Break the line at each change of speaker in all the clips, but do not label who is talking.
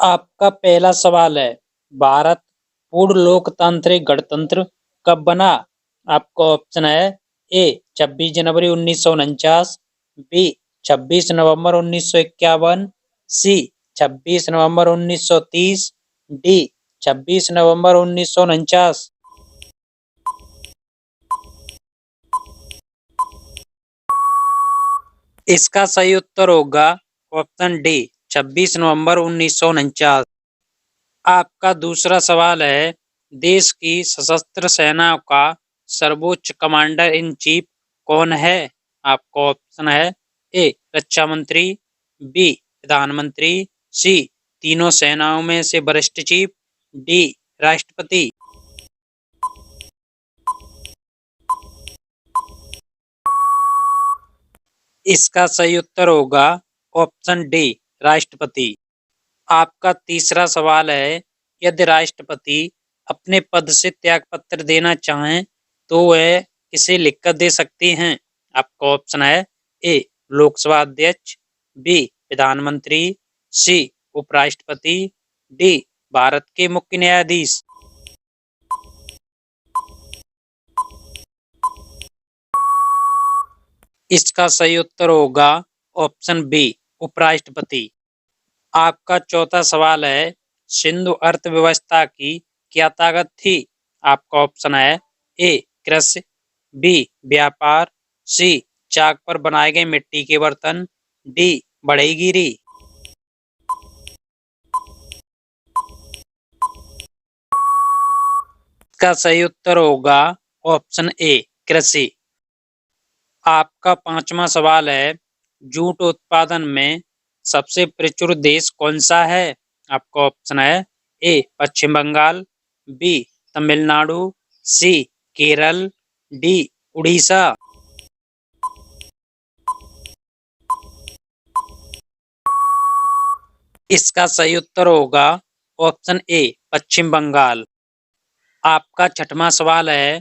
आपका पहला सवाल है, भारत पूर्ण लोकतांत्रिक गणतंत्र कब बना? आपका ऑप्शन है ए 26 जनवरी 1949, बी 26 नवंबर 1951, सी 26 नवंबर 1930, डी 26 नवंबर 1949। इसका सही उत्तर होगा ऑप्शन डी 26 नवंबर 1949। आपका दूसरा सवाल है, देश की सशस्त्र सेनाओं का सर्वोच्च कमांडर इन चीफ कौन है? आपका ऑप्शन है ए रक्षा मंत्री, बी प्रधानमंत्री, सी तीनों सेनाओं में से वरिष्ठ चीफ, डी राष्ट्रपति। इसका सही उत्तर होगा ऑप्शन डी राष्ट्रपति। आपका तीसरा सवाल है, यदि राष्ट्रपति अपने पद से त्यागपत्र देना चाहें तो वह किसे लिखकर दे सकते हैं? आपका ऑप्शन है ए लोकसभा अध्यक्ष, बी प्रधानमंत्री, सी उपराष्ट्रपति, डी भारत के मुख्य न्यायाधीश। इसका सही उत्तर होगा ऑप्शन बी उपराष्ट्रपति। आपका चौथा सवाल है, सिंधु अर्थव्यवस्था की क्या ताकत थी? आपका ऑप्शन है ए कृषि, बी व्यापार, सी चाक पर बनाए गए मिट्टी के बर्तन, डी बढ़ईगीरी। इसका सही उत्तर होगा ऑप्शन ए कृषि। आपका पांचवा सवाल है, जूट उत्पादन में सबसे प्रचुर देश कौन सा है? आपका ऑप्शन है ए पश्चिम बंगाल, बी तमिलनाडु, सी केरल, डी उड़ीसा। इसका सही उत्तर होगा ऑप्शन ए पश्चिम बंगाल। आपका छठवां सवाल है,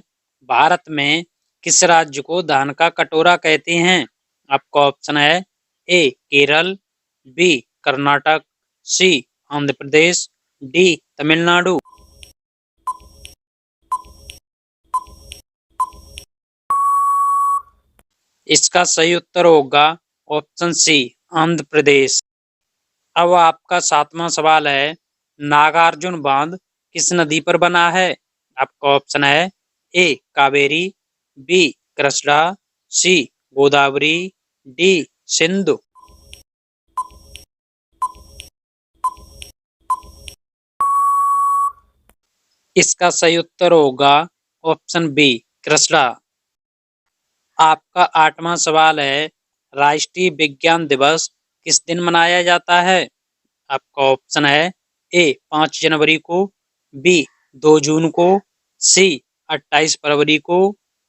भारत में किस राज्य को धान का कटोरा कहते हैं? आपका ऑप्शन है ए केरल, बी कर्नाटक, सी आंध्र प्रदेश, डी तमिलनाडु। इसका सही उत्तर होगा ऑप्शन सी आंध्र प्रदेश। अब आपका सातवां सवाल है, नागार्जुन बांध किस नदी पर बना है? आपका ऑप्शन है ए कावेरी, बी कृष्णा, सी गोदावरी, डी सिंधु। इसका सही उत्तर होगा ऑप्शन बी कृष्णा। आपका आठवां सवाल है, राष्ट्रीय विज्ञान दिवस किस दिन मनाया जाता है? आपका ऑप्शन है ए 5 जनवरी को, बी 2 जून को, सी 28 फरवरी को,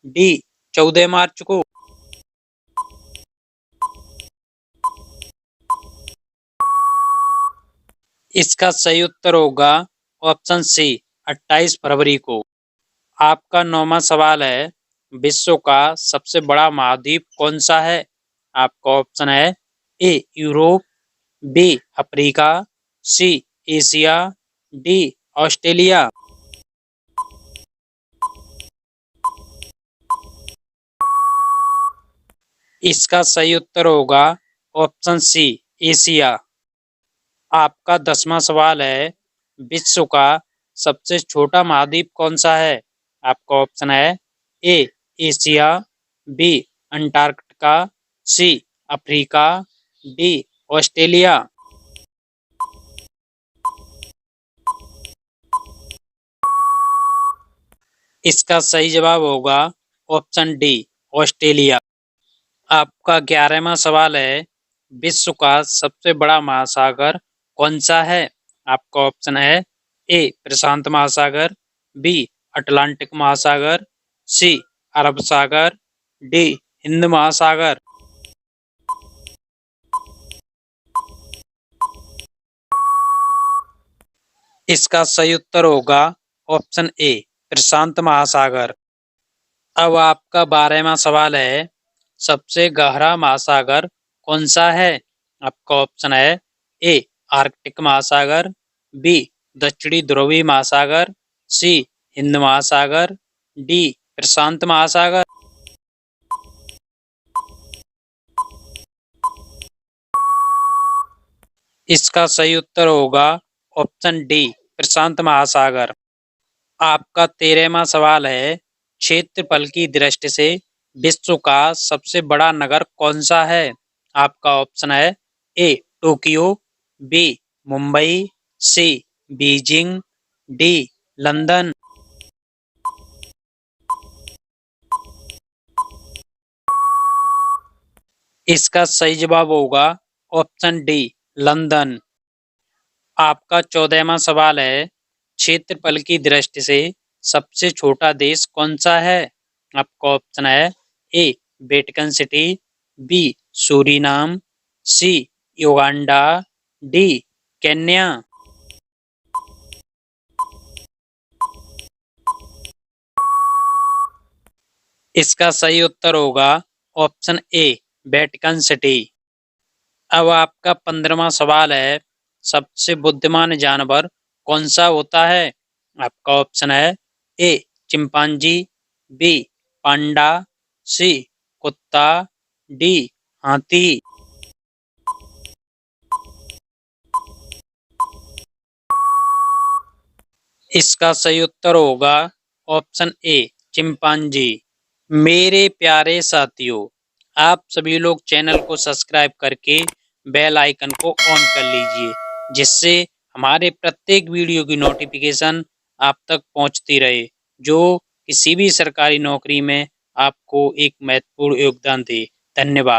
डी 14 मार्च को। इसका सही उत्तर होगा ऑप्शन सी 28 फरवरी को। आपका नौवां सवाल है, विश्व का सबसे बड़ा महाद्वीप कौन सा है? आपका ऑप्शन है A Europe, B Africa, C Asia, D Australia. इसका सही उत्तर होगा ऑप्शन सी एशिया। आपका 10वां सवाल है, विश्व का सबसे छोटा महाद्वीप कौन सा है? आपका ऑप्शन है A Asia, B Antarctica, C Africa, D Australia. इसका सही जवाब होगा ऑप्शन डी ऑस्ट्रेलिया। आपका 11वां सवाल है, विश्व का सबसे बड़ा महासागर कौन सा है? आपका ऑप्शन है ए प्रशांत महासागर, बी अटलांटिक महासागर, सी अरब सागर, डी हिंद महासागर। इसका सही उत्तर होगा ऑप्शन ए प्रशांत महासागर। अब आपका 12वां सवाल है, सबसे गहरा महासागर कौन सा है? आपका ऑप्शन है ए आर्कटिक महासागर, बी दक्षिणी ध्रुवीय महासागर, सी हिंद महासागर, डी प्रशांत महासागर। इसका सही उत्तर होगा ऑप्शन डी प्रशांत महासागर। आपका 13वां सवाल है, क्षेत्रफल की दृष्टि से विश्व का सबसे बड़ा नगर कौन सा है? आपका ऑप्शन है ए टोक्यो, बी मुंबई, सी बीजिंग, डी लंदन। इसका सही जवाब होगा ऑप्शन डी लंदन। आपका 14वां सवाल है, क्षेत्रफल की दृष्टि से सबसे छोटा देश कौन सा है? आपका ऑप्शन है ए वेटिकन सिटी, बी सूरीनाम, सी युगांडा, डी केन्या। इसका सही उत्तर होगा ऑप्शन ए वेटिकन सिटी। अब आपका 15वां सवाल है, सबसे बुद्धिमान जानवर कौन सा होता है? आपका ऑप्शन है ए चिंपांजी, बी पांडा, सी कुत्ता, डी हाथी। इसका सही उत्तर होगा ऑप्शन ए चिंपांजी। मेरे प्यारे साथियों, आप सभी लोग चैनल को सब्सक्राइब करके बेल आइकन को ऑन कर लीजिए, जिससे हमारे प्रत्येक वीडियो की नोटिफिकेशन आप तक पहुंचती रहे, जो किसी भी सरकारी नौकरी में आपको एक महत्वपूर्ण योगदान दे। धन्यवाद।